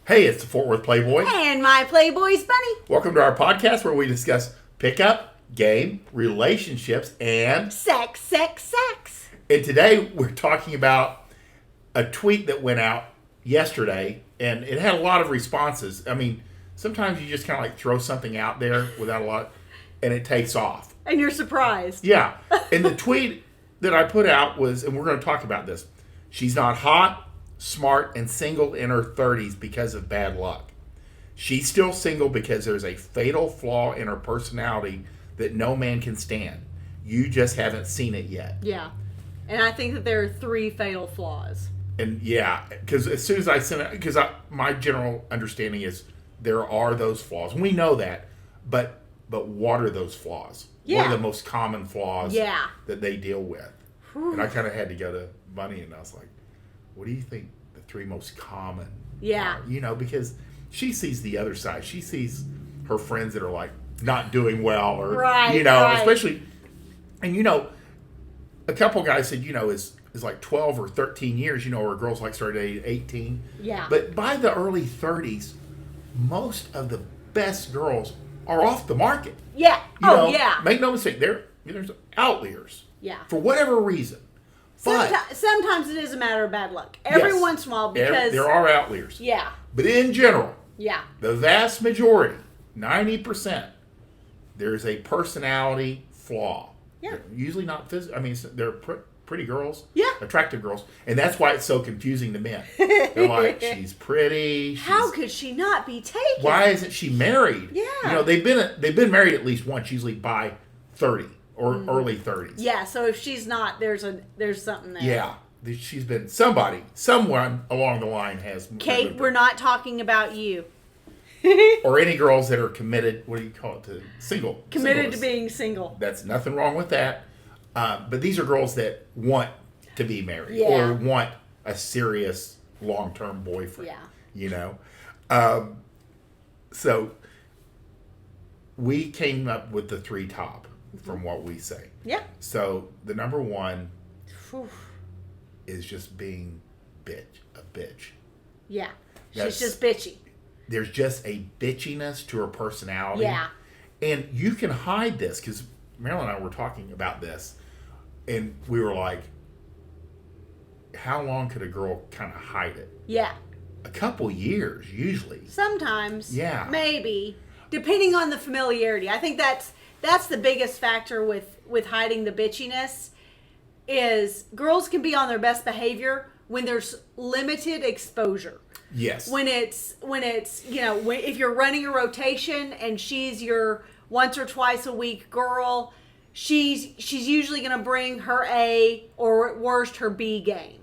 Hey, it's the Fort Worth Playboy. And my Playboys Bunny. Welcome to our podcast where we discuss pickup, game, relationships, and Sex. And today we're talking about a tweet that went out yesterday, and it had a lot of responses. I mean, sometimes you just kind of like throw something out there without a lot, and it takes off. And you're surprised. Yeah. And the tweet that I put out was, and we're going to talk about this, she's not hot, smart, and single in her 30s because of bad luck. She's still single because there's a fatal flaw in her personality that no man can stand. You just haven't seen it yet. Yeah. And I think that there are 3 fatal flaws. And yeah, because as soon as I sent it, because my general understanding is there are those flaws. And we know that, but what are those flaws? Yeah. What are the most common flaws Yeah. that they deal with? And I kind of had to go to Bunny, and I was like, what do you think the 3 most common Yeah. are? You know, because she sees the other side. She sees her friends that are like not doing well, or Right, you know, right. especially, and you know, a couple guys said, you know, is like 12 or 13 years, you know, where girls like started at 18. Yeah. But by the early 30s, most of the best girls are off the market. Yeah. You know, yeah. Make no mistake, there's outliers. Yeah. For whatever reason. But Sometimes it is a matter of bad luck. Every yes, once in a while, because there are outliers. Yeah. But in general, Yeah. the vast majority, 90%, there's a personality flaw. Yeah. They're usually not physical. I mean, they're pretty girls. Yeah. Attractive girls. And that's why it's so confusing to men. They're like, she's pretty. How could she not be taken? Why isn't she married? Yeah. You know, they've been married at least once, usually by 30 or early 30s. Yeah, so if she's not, there's something there. Yeah. She's been someone along the line has. Kate, we're not talking about you. Or any girls that are committed, what do you call it, to single. Committed to singleness. being single. That's nothing wrong with that. But these are girls that want to be married Yeah. or want a serious long-term boyfriend. Yeah. You know? So we came up with the 3 top from what we say. Yeah. So the number 1 Whew. is just being a bitch. Yeah. That's- She's just bitchy. There's just a bitchiness to her personality. Yeah. And you can hide this, because Marilyn and I were talking about this, and we were like, how long could a girl kind of hide it? Yeah. A couple years, usually. Sometimes. Yeah. Maybe. Depending on the familiarity. I think that's the biggest factor with hiding the bitchiness is girls can be on their best behavior when there's limited exposure. Yes. When it's you know, if you're running a rotation and she's your once or twice a week girl, she's usually going to bring her A or at worst her B game.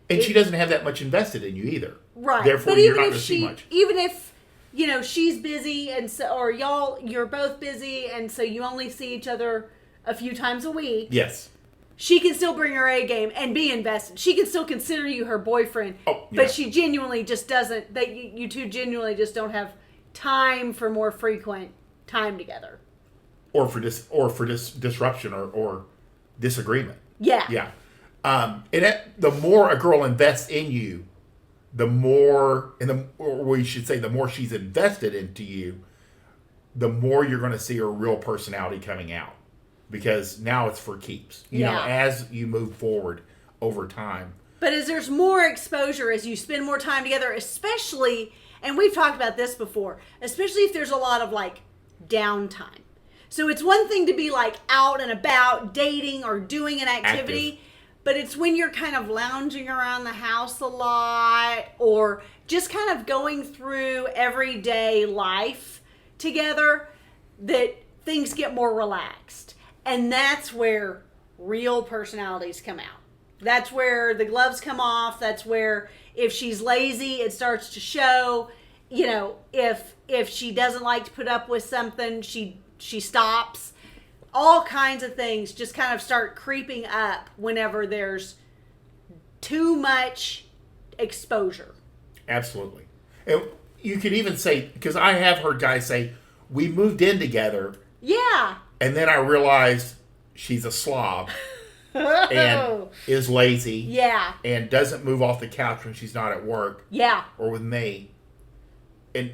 And she doesn't have that much invested in you either. Right. Therefore, but you're even not if going to see much. even if you know she's busy and so, or you're both busy and so you only see each other a few times a week. Yes. She can still bring her A game and be invested. She can still consider you her boyfriend, Oh, yeah. but she genuinely just doesn't. That you two genuinely just don't have time for more frequent time together. Or for disruption or disagreement. Yeah. Yeah. The more a girl invests in you, the more, or we should say, the more she's invested into you, the more you're going to see her real personality coming out. Because now it's for keeps. You know, as you move forward over time. But as there's more exposure, as you spend more time together, especially, and we've talked about this before, especially if there's a lot of like downtime. So it's one thing to be like out and about, dating or doing an activity, but it's when you're kind of lounging around the house a lot or just kind of going through everyday life together that things get more relaxed. And that's where real personalities come out. That's where the gloves come off. That's where if she's lazy, it starts to show. You know, if she doesn't like to put up with something, she stops. All kinds of things just kind of start creeping up whenever there's too much exposure. Absolutely. And you could even say, because I have heard guys say, we moved in together. Yeah. And then I realized she's a slob and is lazy. Yeah. And doesn't move off the couch when she's not at work. Yeah. Or with me. and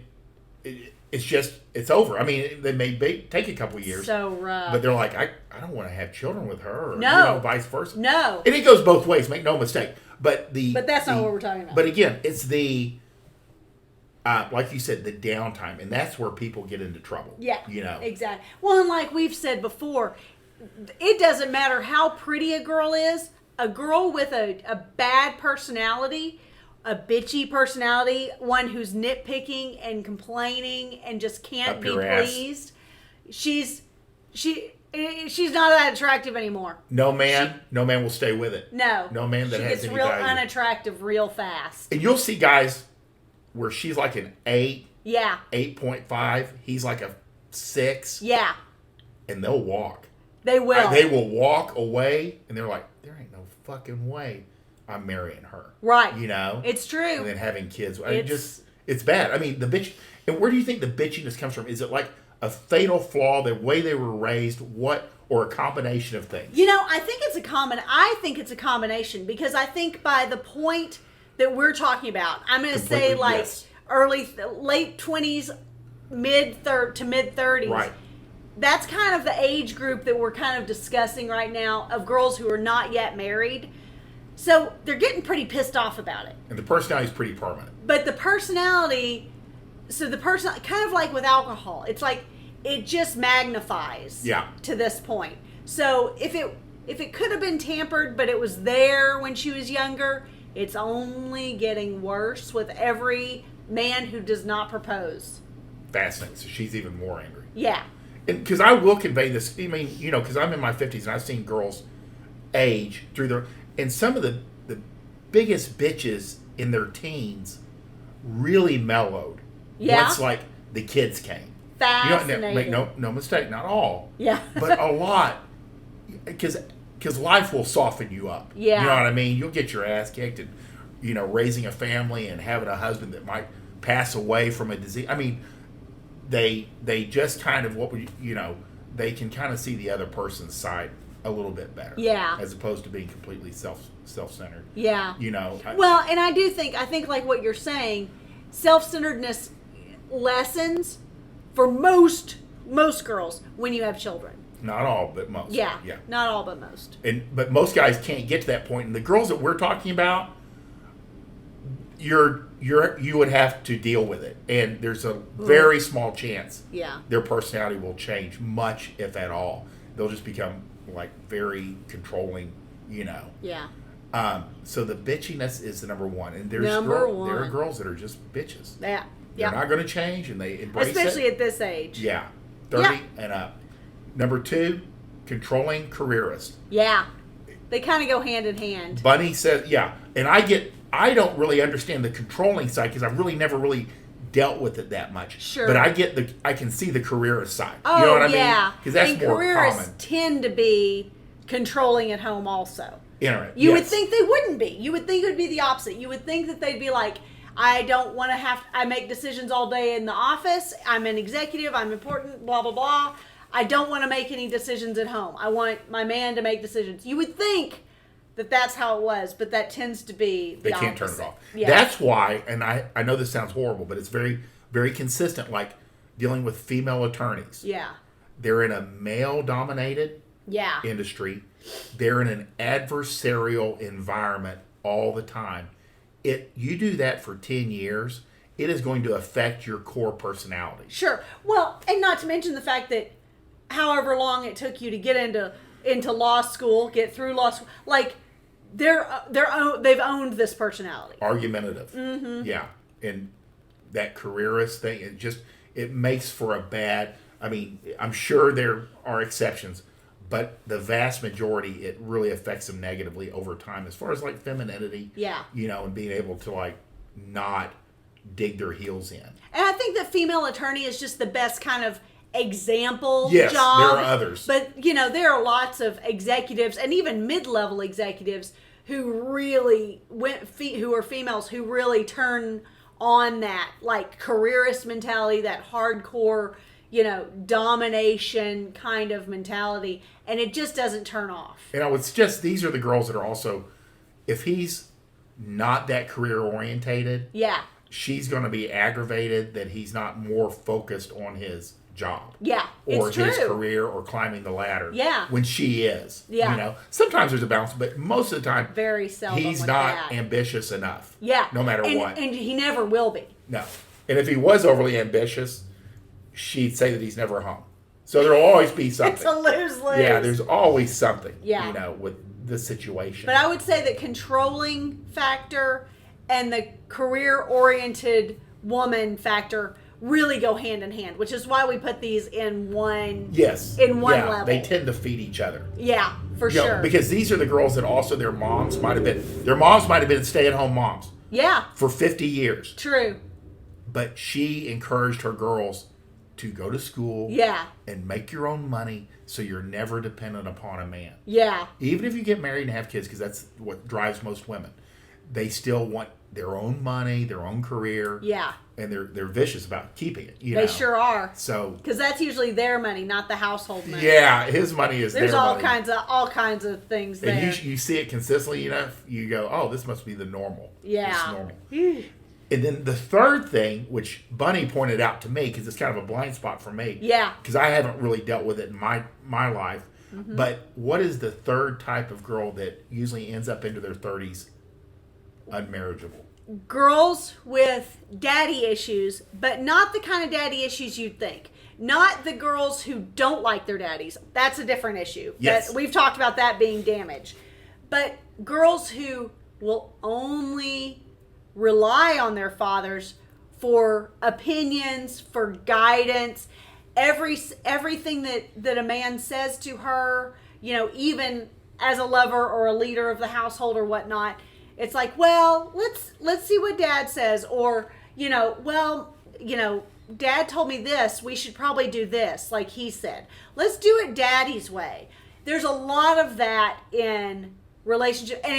it's over. I mean, they may take a couple years. So rough. But they're like, I don't want to have children with her, or No. vice versa. No. And it goes both ways. Make no mistake. But that's not what we're talking about. But again, it's the like you said, the downtime, and that's where people get into trouble. Yeah. Exactly. Well, and like we've said before, it doesn't matter how pretty a girl is. A girl with a bad personality, a bitchy personality, one who's nitpicking and complaining and just can't be pleased, she's not that attractive anymore. No man will stay with it. No man that she has gets any real value. unattractive real fast. And you'll see guys where she's like an 8, Yeah. 8.5. He's like a 6. Yeah. And they'll walk. They will. They will walk away, and they're like, there ain't no fucking way I'm marrying her. Right. It's true. And then having kids. It's bad. I mean, the bitch. And where do you think the bitchiness comes from? Is it like a fatal flaw, the way they were raised, or a combination of things? I think it's a combination, because I think by the point that we're talking about, I'm going to say like yes. late 20s, to mid 30s. Right. That's kind of the age group that we're kind of discussing right now, of girls who are not yet married. So they're getting pretty pissed off about it. And the personality is pretty permanent. But the personality, kind of like with alcohol, it's like it just magnifies to this point. So if it could have been tampered, but it was there when she was younger, it's only getting worse with every man who does not propose. Fascinating. So she's even more angry. Yeah. Because I will convey this. I mean, because I'm in my 50s and I've seen girls age through their... And some of the biggest bitches in their teens really mellowed. Yeah. Once, like, the kids came. Fascinating. Make no mistake, not all. Yeah. But a lot. Because life will soften you up. Yeah. You know what I mean? You'll get your ass kicked and, raising a family and having a husband that might pass away from a disease. I mean... They just kind of they can kind of see the other person's side a little bit better. Yeah. As opposed to being completely self-centered. Yeah. Well, and I think like what you're saying, self-centeredness lessens for most girls when you have children. Not all, but most. Yeah. Yeah. Not all, but most. But most guys can't get to that point. And the girls that we're talking about, you would have to deal with it, and there's a very small chance their personality will change much, if at all. They'll just become like very controlling, Yeah. So the bitchiness is the number one, and there are girls that are just bitches. Yeah. They're not going to change, and they embrace especially it. at this age. Yeah, 30 and up. Number 2, controlling careerist. Yeah, they kind of go hand in hand. Bunny says, and I don't really understand the controlling side because I've really never really dealt with it that much. Sure. But I can see the careerist side. Oh, you know what I yeah. mean? Because that's more careerists common. tend to be controlling at home also. You would think they wouldn't be. You would think it would be the opposite. You would think that they'd be like, I don't want to I make decisions all day in the office. I'm an executive. I'm important, blah, blah, blah. I don't want to make any decisions at home. I want my man to make decisions. You would think that's how it was, but that tends to be the opposite. They can't turn it off. Yeah. That's why, and I know this sounds horrible, but it's very, very consistent, like dealing with female attorneys. Yeah. They're in a male-dominated industry. They're in an adversarial environment all the time. You do that for 10 years, it is going to affect your core personality. Sure. Well, and not to mention the fact that however long it took you to get into law school, get through law school, like they've owned this personality. Argumentative. Mm-hmm. Yeah. And that careerist thing, it makes for a bad, I mean, I'm sure there are exceptions, but the vast majority, it really affects them negatively over time as far as like femininity. Yeah. And being able to like not dig their heels in. And I think that female attorney is just the best kind of example yes, job. There are others. But, there are lots of executives and even mid-level executives who really who are females who really turn on that like careerist mentality, that hardcore, domination kind of mentality, and it just doesn't turn off. And I would suggest these are the girls that are also, if he's not that career orientated, she's going to be aggravated that he's not more focused on his job. Yeah, or it's true. his career or climbing the ladder. Yeah. When she is. Yeah. You know, sometimes there's a balance, but most of the time, very seldom he's with not that. ambitious enough. Yeah. No matter and, what. And he never will be. No. And if he was overly ambitious, she'd say that he's never home. So there'll always be something. It's a lose-lose. Yeah, there's always something. Yeah. You know, with this situation. But I would say the controlling factor and the career-oriented woman factor really go hand in hand, which is why we put these in one. Yes. In one yeah, level. They tend to feed each other. Yeah, for You know, sure. because these are the girls that also their moms might have been stay-at-home moms Yeah, for 50 years. true. But she encouraged her girls to go to school Yeah, and make your own money so you're never dependent upon a man. yeah, Even if you get married and have kids, because that's what drives most women. They still want their own money, their own career, yeah. and they're vicious about keeping it. You They know? sure are. So Because that's usually their money, not the household money. yeah, his money is There's their all money. kinds of things there. And you see it consistently enough, you go, oh, this must be the normal. Yeah. This is normal. And then the third thing, which Bunny pointed out to me, because it's kind of a blind spot for me. Yeah. Because I haven't really dealt with it in my life. Mm-hmm. But what is the third type of girl that usually ends up into their 30s unmarriageable? Girls with daddy issues, but not the kind of daddy issues you'd think. Not the girls who don't like their daddies. That's a different issue. Yes. We've talked about that being damage. But girls who will only rely on their fathers for opinions, for guidance, everything that a man says to her, you know, even as a lover or a leader of the household or whatnot, it's like, well, let's see what dad says, or, you know, well, you know, dad told me this, we should probably do this, like he said. Let's do it daddy's way. There's a lot of that in relationship, and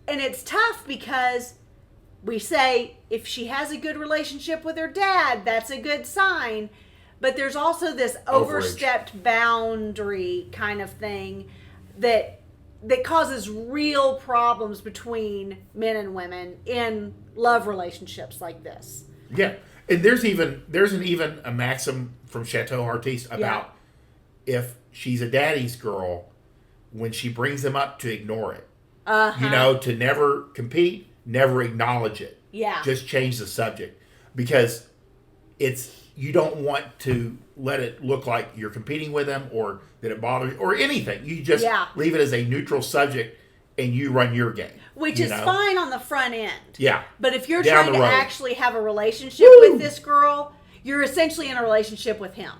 it's tough because we say if she has a good relationship with her dad, that's a good sign. But there's also this overstepped boundary kind of thing that causes real problems between men and women in love relationships like this. Yeah. And there's even a maxim from Chateau Heartiste about if she's a daddy's girl, when she brings him up, to ignore it. You know, to never compete, never acknowledge it. Yeah. Just change the subject. Because you don't want to let it look like you're competing with him or that it bothers you or anything. You just leave it as a neutral subject and you run your game. Which is fine on the front end. Yeah. But if you're Down trying the to road. actually have a relationship with this girl, you're essentially in a relationship with him.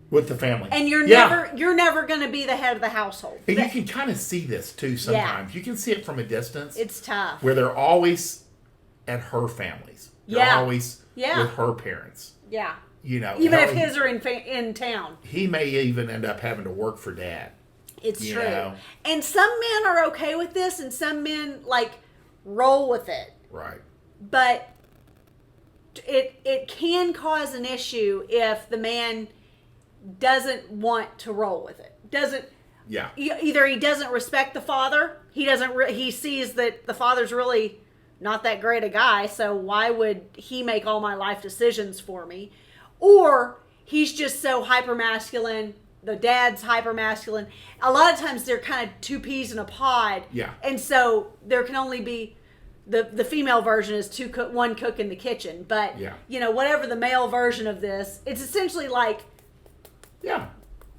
With the family. And you're never going to be the head of the household. And you can kind of see this too sometimes. You can see it from a distance. It's tough. Where they're always at her family's. They're always with her parents. Yeah. You know, even if his are in town. He may even end up having to work for dad. It's true. Know? And some men are okay with this and some men roll with it. Right. But it can cause an issue if the man doesn't want to roll with it. Either he doesn't respect the father, he sees that the father's really not that great a guy, so why would he make all my life decisions for me? Or he's just so hypermasculine, the dad's hypermasculine. A lot of times they're kind of two peas in a pod. Yeah. And so there can only be the female version is one cook in the kitchen. But you know, whatever the male version of this, it's essentially like well,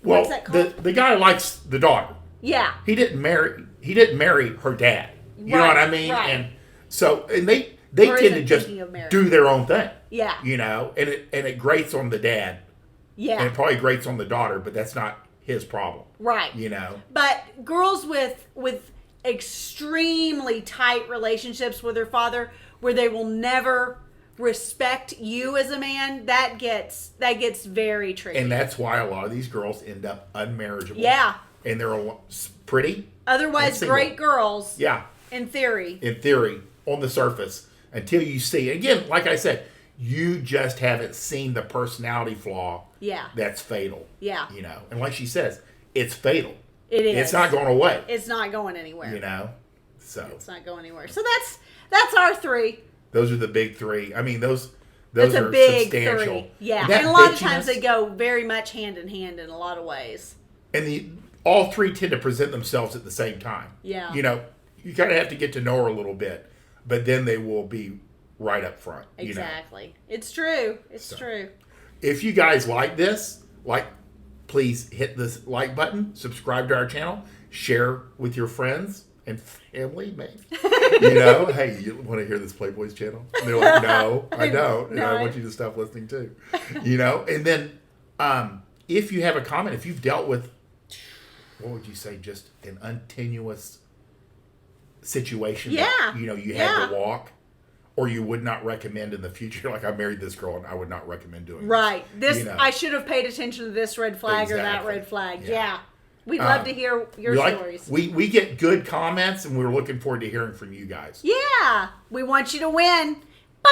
what's that called? The guy likes the daughter. Yeah. He didn't marry her dad. You know what I mean? Right. And so they tend to just do their own thing. Yeah. You know, and it grates on the dad. Yeah. And it probably grates on the daughter, but that's not his problem. Right. You know. But girls with extremely tight relationships with their father, where they will never respect you as a man, that gets very tricky. And that's why a lot of these girls end up unmarriageable. Yeah. And they're pretty. Otherwise great girls. Yeah. In theory. On the surface, until you see, again, like I said, you just haven't seen the personality flaw. Yeah. That's fatal. Yeah. You know, and like she says, it's fatal. It is. It's not going away. It's not going anywhere. You know, so it's not going anywhere. So that's our three. Those are the big three. I mean, those That's are a big substantial. three. Yeah. That And a lot of bitchiness- times they go very much hand in hand in a lot of ways. And all three tend to present themselves at the same time. Yeah. You know, you kind of have to get to know her a little bit, but then they will be right up front. Exactly. You know? It's true. It's true. If you guys like this, please hit this like button, subscribe to our channel, share with your friends and family, maybe. You know, hey, you want to hear this Playboys channel? And they're like, no, I don't. And I want you to stop listening too. You know, and then if you have a comment, if you've dealt with, what would you say, just an untenuous situation that, you know, you had to walk, or you would not recommend in the future. Like, I married this girl and I would not recommend doing this. You know? I should have paid attention to this red flag or that red flag. Yeah. We'd love to hear your stories. We get good comments, and we're looking forward to hearing from you guys. Yeah. We want you to win. Bye.